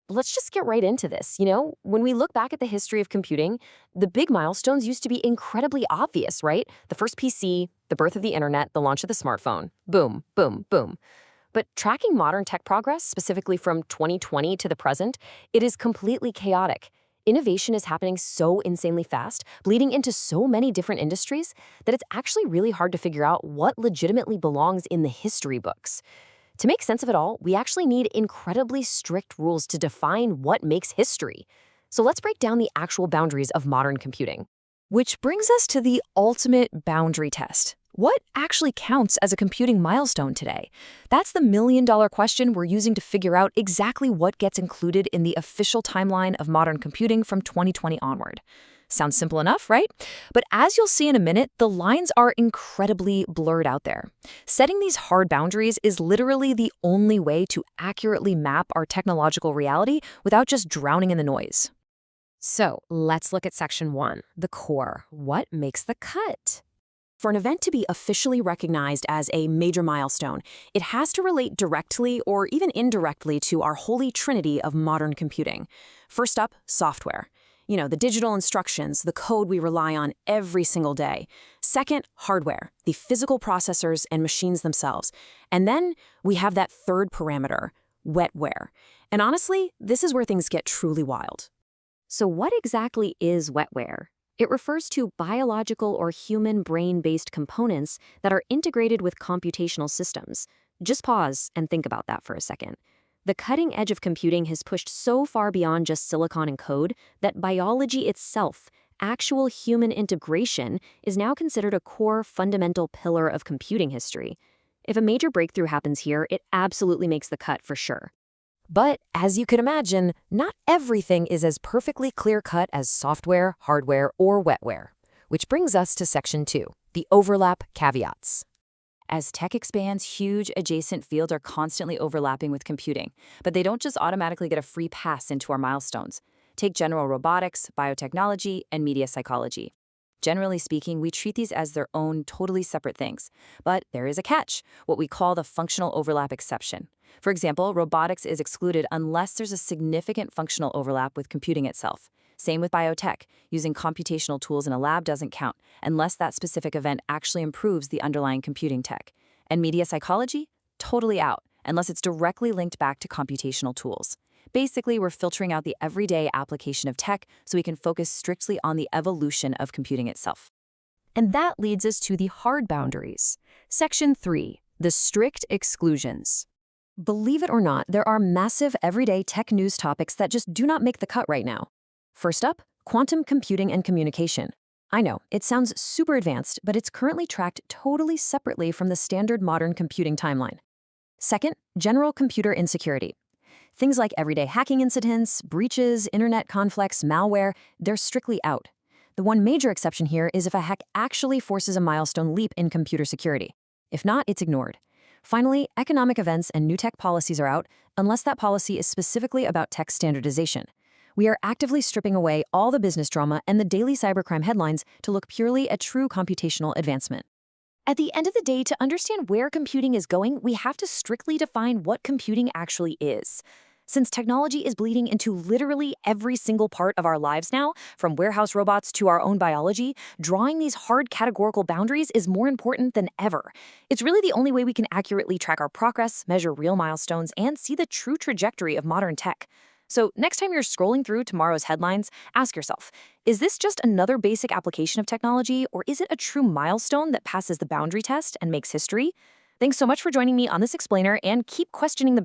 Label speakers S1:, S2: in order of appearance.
S1: let's just get right into this. When we look back at the history of computing, the big milestones used to be incredibly obvious, right? The first PC, the birth of the internet, the launch of the smartphone. Boom, boom, boom. But tracking modern tech progress, specifically from 2020 to the present, it is completely chaotic. Innovation is happening so insanely fast, bleeding into so many different industries, that it's actually really hard to figure out what legitimately belongs in the history books. To make sense of it all, we actually need incredibly strict rules to define what makes history. So let's break down the actual boundaries of modern computing.
S2: Which brings us to the ultimate boundary test. What actually counts as a computing milestone today? That's the million-dollar question we're using to figure out exactly what gets included in the official timeline of modern computing from 2020 onward. Sounds simple enough, right? But as you'll see in a minute, the lines are incredibly blurred out there. Setting these hard boundaries is literally the only way to accurately map our technological reality without just drowning in the noise.
S1: So let's look at section 1, the core. What makes the cut? For an event to be officially recognized as a major milestone, it has to relate directly or even indirectly to our holy trinity of modern computing. First up, software. The digital instructions, the code we rely on every single day. Second, hardware, the physical processors and machines themselves. And then we have that third parameter, wetware. And honestly, this is where things get truly wild. So what exactly is wetware? It refers to biological or human brain-based components that are integrated with computational systems. Just pause and think about that for a second. The cutting edge of computing has pushed so far beyond just silicon and code that biology itself, actual human integration, is now considered a core fundamental pillar of computing history. If a major breakthrough happens here, it absolutely makes the cut for sure. But as you could imagine, not everything is as perfectly clear-cut as software, hardware, or wetware. Which brings us to section 2, the overlap caveats. As tech expands, huge adjacent fields are constantly overlapping with computing, but they don't just automatically get a free pass into our milestones. Take general robotics, biotechnology, and media psychology. Generally speaking, we treat these as their own totally separate things. But there is a catch, what we call the functional overlap exception. For example, robotics is excluded unless there's a significant functional overlap with computing itself. Same with biotech. Using computational tools in a lab doesn't count unless that specific event actually improves the underlying computing tech. And media psychology? Totally out, unless it's directly linked back to computational tools. Basically, we're filtering out the everyday application of tech so we can focus strictly on the evolution of computing itself.
S2: And that leads us to the hard boundaries. Section 3, the strict exclusions.
S1: Believe it or not, there are massive everyday tech news topics that just do not make the cut right now. First up, quantum computing and communication. I know, it sounds super advanced, but it's currently tracked totally separately from the standard modern computing timeline. Second, general computer insecurity. Things like everyday hacking incidents, breaches, internet conflicts, malware, they're strictly out. The one major exception here is if a hack actually forces a milestone leap in computer security. If not, it's ignored. Finally, economic events and new tech policies are out, unless that policy is specifically about tech standardization. We are actively stripping away all the business drama and the daily cybercrime headlines to look purely at true computational advancement. At the end of the day, to understand where computing is going, we have to strictly define what computing actually is. Since technology is bleeding into literally every single part of our lives now, from warehouse robots to our own biology, drawing these hard categorical boundaries is more important than ever. It's really the only way we can accurately track our progress, measure real milestones, and see the true trajectory of modern tech. So next time you're scrolling through tomorrow's headlines, ask yourself, is this just another basic application of technology, or is it a true milestone that passes the boundary test and makes history? Thanks so much for joining me on this explainer, and keep questioning the